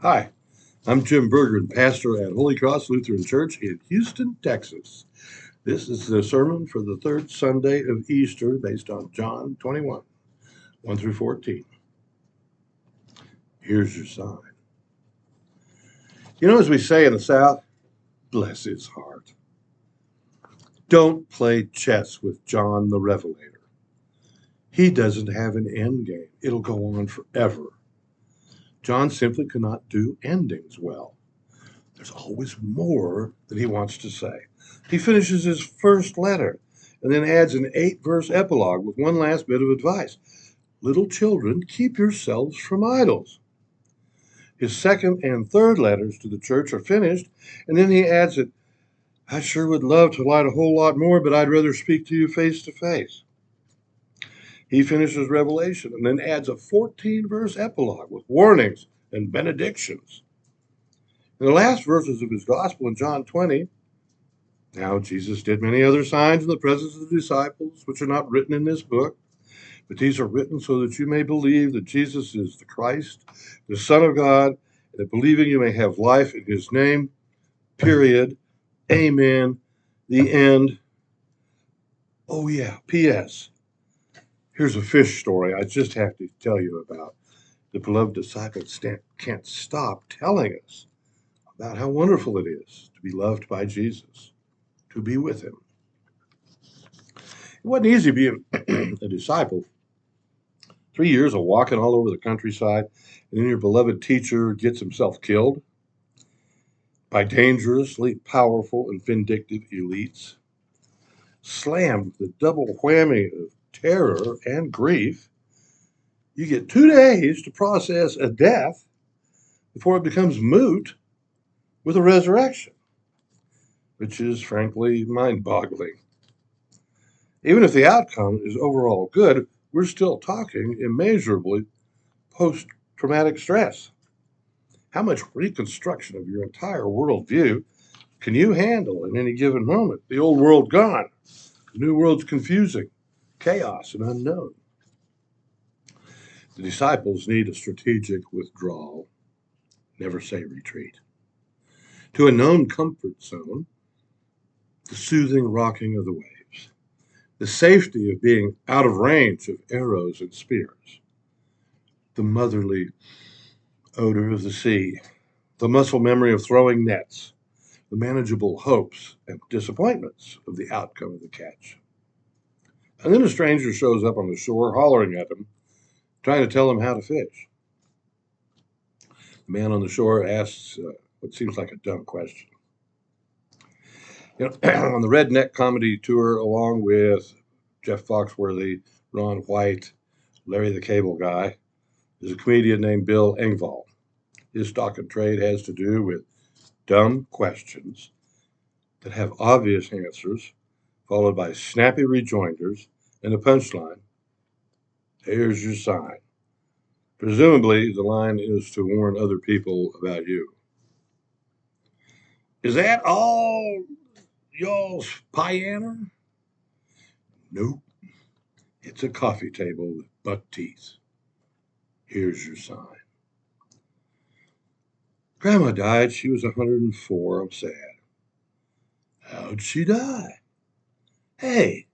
Hi, I'm Jim Berger, pastor at Holy Cross Lutheran Church in Houston, Texas. This is the sermon for the third Sunday of Easter based on John 21, 1 through 14. Here's your sign. As we say in the South, bless his heart. Don't play chess with John the Revelator. He doesn't have an end game. It'll go on forever. John simply cannot do endings well. There's always more that he wants to say. He finishes his first letter and then adds an 8-verse epilogue with one last bit of advice. Little children, keep yourselves from idols. His second and third letters to the church are finished, and then he adds that I sure would love to write a whole lot more, but I'd rather speak to you face to face. He finishes Revelation and then adds a 14-verse epilogue with warnings and benedictions. In the last verses of his gospel in John 20, now Jesus did many other signs in the presence of the disciples, which are not written in this book, but these are written so that you may believe that Jesus is the Christ, the Son of God, and that believing you may have life in his name, period. Amen. The end. Oh, yeah. P.S. Here's a fish story I just have to tell you about. The beloved disciples can't stop telling us about how wonderful it is to be loved by Jesus, to be with him. It wasn't easy being a disciple. 3 years of walking all over the countryside, and then your beloved teacher gets himself killed by dangerously powerful and vindictive elites. Slammed with the double whammy of terror and grief, you get 2 days to process a death before it becomes moot with a resurrection, which is frankly mind boggling. Even if the outcome is overall good, we're still talking immeasurably post traumatic stress. How much reconstruction of your entire worldview can you handle in any given moment? The old world gone, the new world's confusing, chaos, and unknown. The disciples need a strategic withdrawal, never say retreat, to a known comfort zone, the soothing rocking of the waves, the safety of being out of range of arrows and spears, the motherly odor of the sea, the muscle memory of throwing nets, the manageable hopes and disappointments of the outcome of the catch. And then a stranger shows up on the shore, hollering at him, trying to tell him how to fish. The man on the shore asks what seems like a dumb question. On the Redneck Comedy Tour, along with Jeff Foxworthy, Ron White, Larry the Cable Guy, is a comedian named Bill Engvall. His stock and trade has to do with dumb questions that have obvious answers, followed by snappy rejoinders and a punchline. Here's your sign. Presumably, the line is to warn other people about you. Is that all y'all's piano? Nope. It's a coffee table with buck teeth. Here's your sign. Grandma died. She was 104. I'm sad. How'd she die? Hey,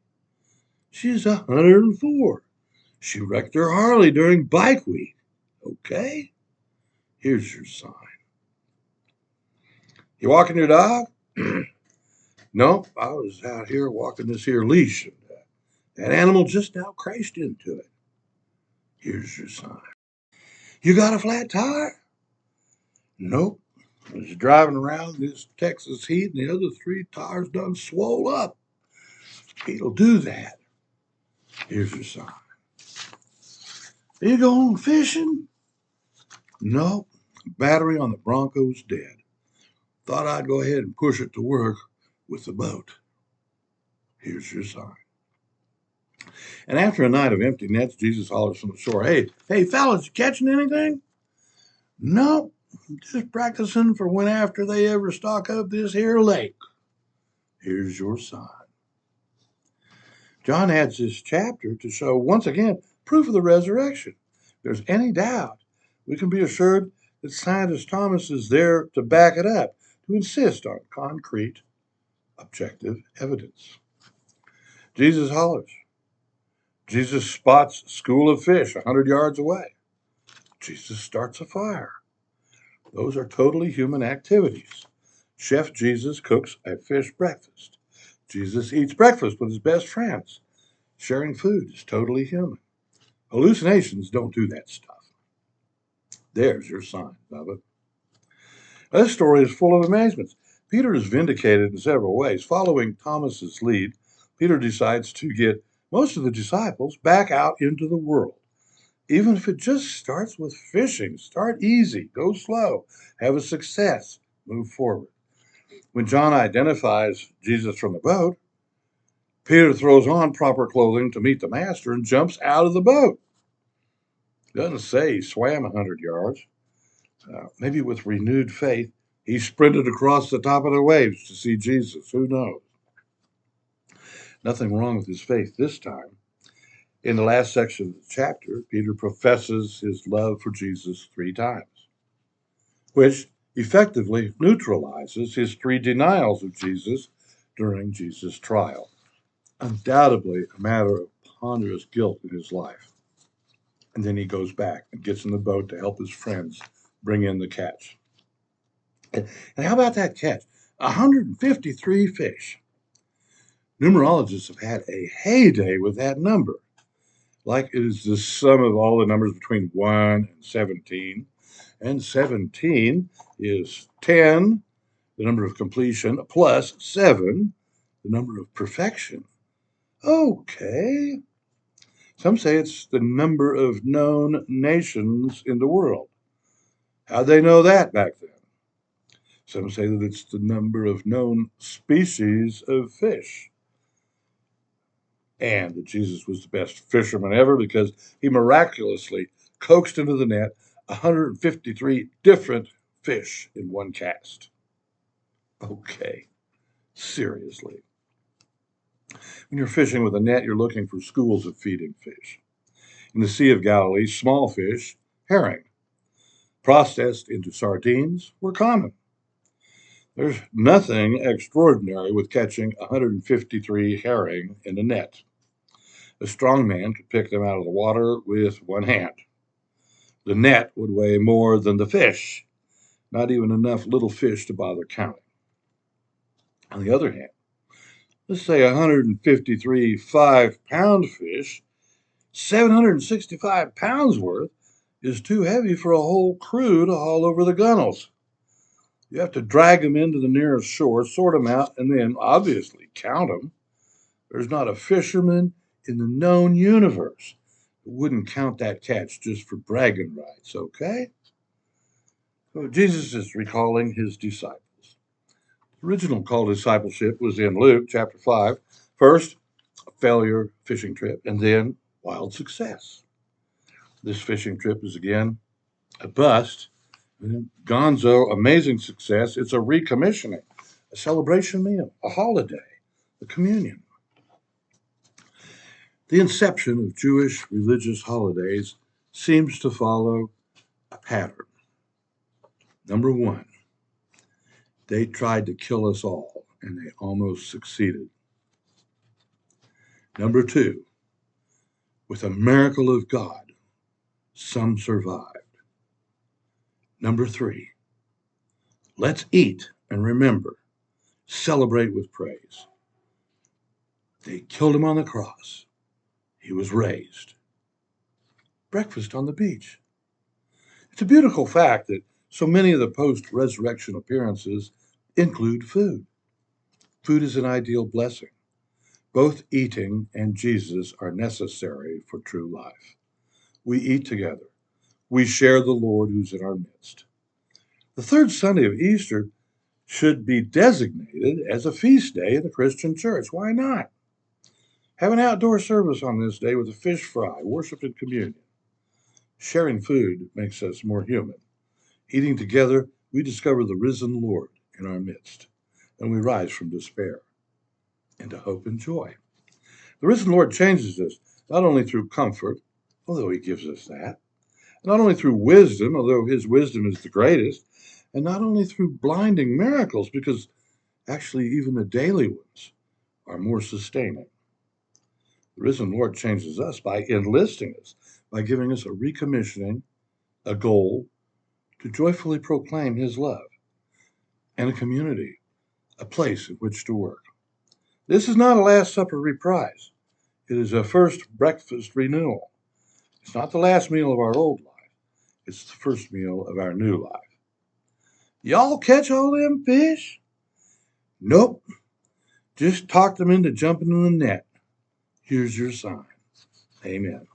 she's 104. She wrecked her Harley during bike week. Okay? Here's your sign. You walking your dog? No, I was out here walking this here leash, and that animal just now crashed into it. Here's your sign. You got a flat tire? Nope. I was driving around this Texas heat, and the other 3 tires done swole up. It'll do that. Here's your sign. You going fishing? Nope. Battery on the Bronco's dead. Thought I'd go ahead and push it to work with the boat. Here's your sign. And after a night of empty nets, Jesus hollers from the shore, hey, fellas, catching anything? Nope. Just practicing for when after they ever stock up this here lake. Here's your sign. John adds this chapter to show, once again, proof of the resurrection. If there's any doubt, we can be assured that scientist Thomas is there to back it up, to insist on concrete, objective evidence. Jesus hollers. Jesus spots a school of fish 100 yards away. Jesus starts a fire. Those are totally human activities. Chef Jesus cooks a fish breakfast. Jesus eats breakfast with his best friends. Sharing food is totally human. Hallucinations don't do that stuff. There's your sign, Bubba. This story is full of amazements. Peter is vindicated in several ways. Following Thomas's lead, Peter decides to get most of the disciples back out into the world. Even if it just starts with fishing, start easy, go slow, have a success, move forward. When John identifies Jesus from the boat, Peter throws on proper clothing to meet the master and jumps out of the boat. Doesn't say he swam 100 yards. Maybe with renewed faith, he sprinted across the top of the waves to see Jesus. Who knows? Nothing wrong with his faith this time. In the last section of the chapter, Peter professes his love for Jesus 3 times, which effectively neutralizes his 3 denials of Jesus during Jesus' trial. Undoubtedly a matter of ponderous guilt in his life. And then he goes back and gets in the boat to help his friends bring in the catch. And how about that catch? 153 fish. Numerologists have had a heyday with that number. Like it is the sum of all the numbers between 1 and 17. And 17 is 10, the number of completion, plus 7, the number of perfection. Okay. Some say it's the number of known nations in the world. How'd they know that back then? Some say that it's the number of known species of fish. And that Jesus was the best fisherman ever because he miraculously coaxed into the net 153 different fish in one cast. Okay, seriously. When you're fishing with a net, you're looking for schools of feeding fish. In the Sea of Galilee, small fish, herring, processed into sardines, were common. There's nothing extraordinary with catching 153 herring in a net. A strong man could pick them out of the water with one hand. The net would weigh more than the fish, not even enough little fish to bother counting. On the other hand, let's say 153 5-pound fish, 765 pounds worth, is too heavy for a whole crew to haul over the gunnels. You have to drag them into the nearest shore, sort them out, and then, obviously, count them. There's not a fisherman in the known universe who wouldn't count that catch just for bragging rights, okay? So Jesus is recalling his disciples. The original call to discipleship was in Luke chapter 5. First, a failure fishing trip, and then wild success. This fishing trip is again a bust. Gonzo, amazing success. It's a recommissioning, a celebration meal, a holiday, a communion. The inception of Jewish religious holidays seems to follow a pattern. Number 1, they tried to kill us all, and they almost succeeded. Number 2, with a miracle of God, some survived. Number 3, let's eat and remember, celebrate with praise. They killed him on the cross. He was raised. Breakfast on the beach. It's a beautiful fact that so many of the post-resurrection appearances include food. Food is an ideal blessing. Both eating and Jesus are necessary for true life. We eat together. We share the Lord who's in our midst. The third Sunday of Easter should be designated as a feast day in the Christian church. Why not? Have an outdoor service on this day with a fish fry, worship and communion. Sharing food makes us more human. Eating together, we discover the risen Lord in our midst, and we rise from despair into hope and joy. The risen Lord changes us, not only through comfort, although he gives us that, Not only through wisdom, although his wisdom is the greatest, and not only through blinding miracles, because actually even the daily ones are more sustaining. The risen Lord changes us by enlisting us, by giving us a recommissioning, a goal to joyfully proclaim his love, and a community, a place in which to work. This is not a Last Supper reprise. It is a first breakfast renewal. It's not the last meal of our old life. It's the first meal of our new life. Y'all catch all them fish? Nope. Just talked them into jumping in the net. Here's your sign. Amen.